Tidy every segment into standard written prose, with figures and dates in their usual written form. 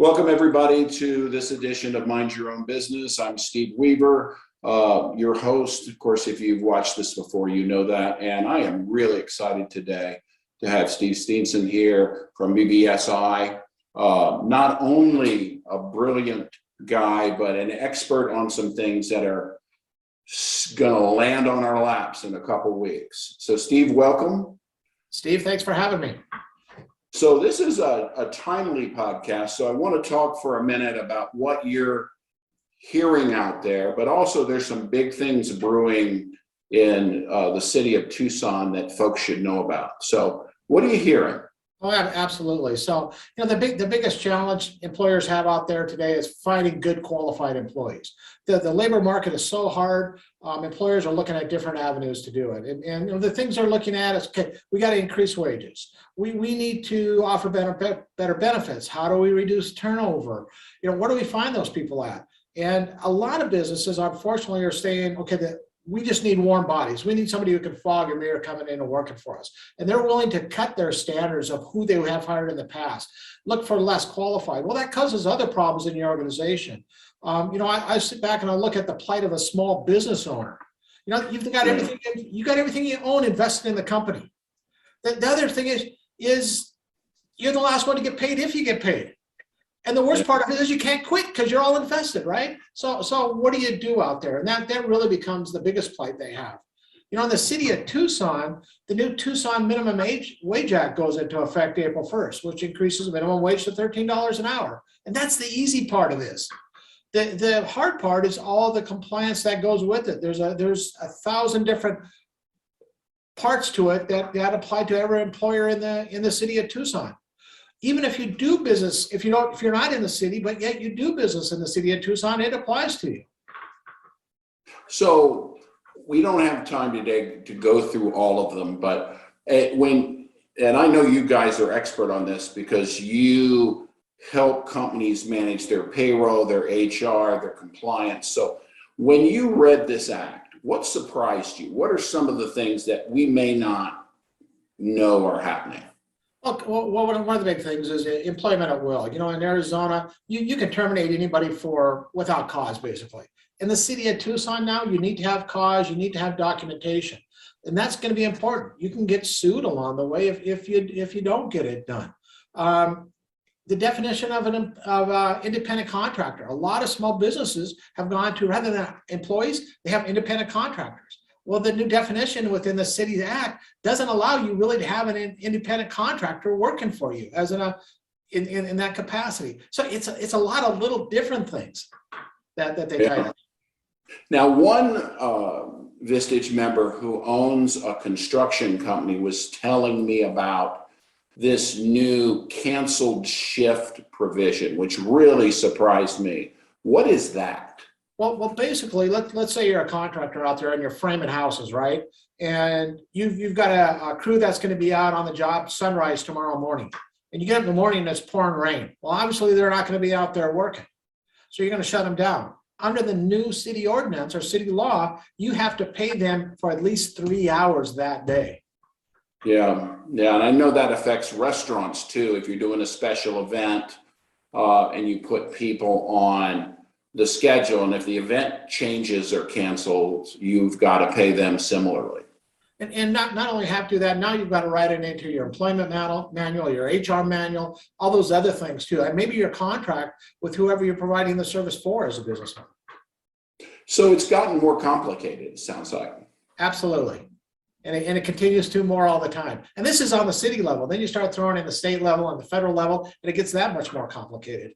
Welcome everybody to this edition of Mind Your Own Business. I'm Steve Weaver, your host. Of course, if you've watched this before, you know that. And I am really excited today to have Steve Steenson here from BBSI. Not only a brilliant guy, but an expert on some things that are going to land on our laps in a couple weeks. So Steve, welcome. Steve, thanks for having me. So this is a timely podcast. So I want to talk for a minute about what you're hearing out there, but also there's some big things brewing in the city of Tucson that folks should know about. So what are you hearing? Oh, absolutely. So, the biggest challenge employers have out there today is finding good qualified employees. The labor market is so hard. Employers are looking at different avenues to do it. And the things they're looking at is, okay, we got to increase wages. We need to offer better benefits. How do we reduce turnover? Where do we find those people at? And a lot of businesses, unfortunately, are saying, okay, we just need warm bodies. We need somebody who can fog a mirror coming in and working for us. And they're willing to cut their standards of who they have hired in the past, look for less qualified. Well, that causes other problems in your organization. I sit back and I look at the plight of a small business owner. You've got everything, you own invested in the company. The other thing is you're the last one to get paid if you get paid. And the worst part of it is you can't quit because you're all invested, right? So what do you do out there? And that really becomes the biggest plight they have. In the city of Tucson, the new Tucson Minimum Wage Act goes into effect April 1st, which increases the minimum wage to $13 an hour. And that's the easy part of this. The hard part is all the compliance that goes with it. There's 1,000 different parts to it that apply to every employer in the city of Tucson. Even if you do business, if you're not in the city, but yet you do business in the city of Tucson, it applies to you. So we don't have time today to go through all of them, but and I know you guys are expert on this because you help companies manage their payroll, their HR, their compliance. So when you read this act, what surprised you? What are some of the things that we may not know are happening? Look, well, one of the big things is employment at will. In Arizona, you can terminate anybody without cause, basically. In the city of Tucson now, you need to have cause, you need to have documentation. And that's going to be important. You can get sued along the way if you don't get it done. The definition of an independent contractor. A lot of small businesses have gone to, rather than employees, they have independent contractors. Well, the new definition within the city's act doesn't allow you really to have an independent contractor working for you as in that capacity. So it's a lot of little different things that they try to. Now, one Vistage member who owns a construction company was telling me about this new canceled shift provision, which really surprised me. What is that? Well, basically, let's say you're a contractor out there and you're framing houses, right? And you've got a crew that's going to be out on the job sunrise tomorrow morning. And you get up in the morning and it's pouring rain. Well, obviously, they're not going to be out there working. So you're going to shut them down. Under the new city ordinance or city law, you have to pay them for at least 3 hours that day. Yeah, and I know that affects restaurants too. If you're doing a special event and you put people on the schedule, and if the event changes or canceled, you've got to pay them similarly. And not only have to do that, now you've got to write it into your employment manual, your HR manual, all those other things too. And maybe your contract with whoever you're providing the service for as a business owner. So it's gotten more complicated, it sounds like. Absolutely. And it continues to more all the time. And this is on the city level. Then you start throwing in the state level and the federal level, and it gets that much more complicated.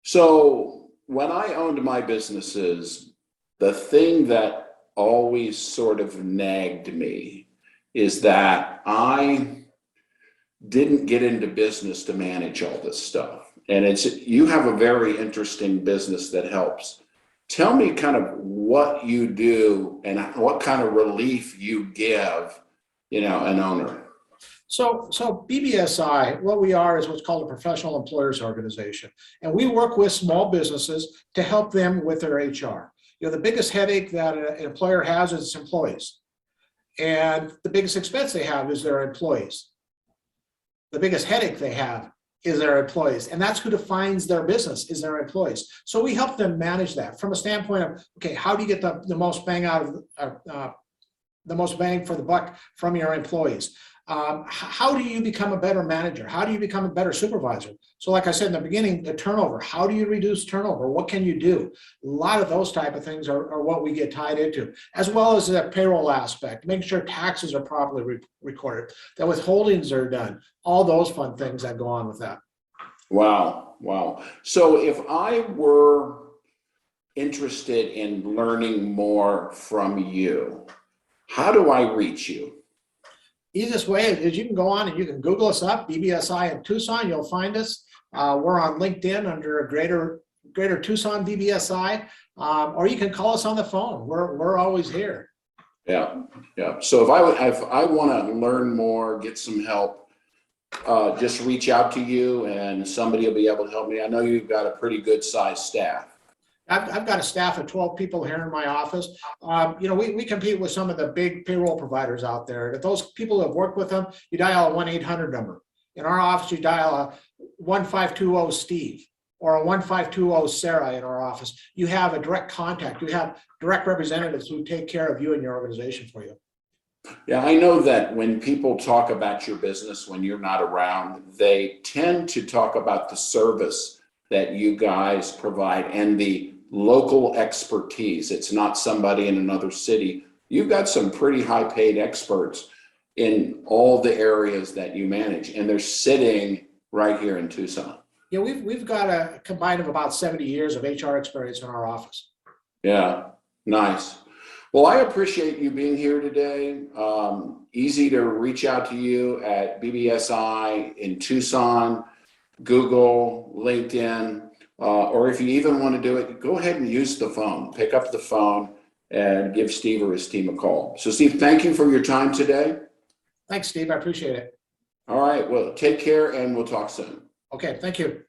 So when I owned my businesses, the thing that always sort of nagged me is that I didn't get into business to manage all this stuff. And you have a very interesting business that helps. Tell me kind of what you do and what kind of relief you give, an owner. So BBSI, what we are is what's called a professional employers organization. And we work with small businesses to help them with their HR. The biggest headache that an employer has is its employees. And the biggest expense they have is their employees. The biggest headache they have is their employees, and that's who defines their business, is their employees. So we help them manage that from a standpoint of, okay, how do you get the most bang out of the most bang for the buck from your employees? How do you become a better manager? How do you become a better supervisor? So like I said in the beginning, the turnover, how do you reduce turnover? What can you do? A lot of those type of things are what we get tied into, as well as the payroll aspect, making sure taxes are properly recorded, that withholdings are done, all those fun things that go on with that. Wow. Wow. So if I were interested in learning more from you, how do I reach you? Easiest way is you can go on and you can Google us up, BBSI in Tucson, you'll find us. We're on LinkedIn under a Greater Tucson BBSI, or you can call us on the phone. We're always here. Yeah, yeah. So if I want to learn more, get some help, just reach out to you and somebody will be able to help me. I know you've got a pretty good sized staff. I've got a staff of 12 people here in my office. You know, we compete with some of the big payroll providers out there. If those people have worked with them, you dial a 1-800 number. In our office, you dial a 1520-STEVE or a 1520-SARAH in our office. You have a direct contact. You have direct representatives who take care of you and your organization for you. Yeah, I know that when people talk about your business when you're not around, they tend to talk about the service that you guys provide and the local expertise. It's not somebody in another city. You've got some pretty high paid experts in all the areas that you manage, and they're sitting right here in Tucson. Yeah, we've got a combined of about 70 years of HR experience in our office. Yeah, nice. Well, I appreciate you being here today. Easy to reach out to you at BBSI in Tucson, Google, LinkedIn, or if you even want to do it, go ahead and use the phone. Pick up the phone and give Steve or his team a call. So Steve, thank you for your time today. Thanks, Steve. I appreciate it. All right, well, take care and we'll talk soon. Okay, thank you.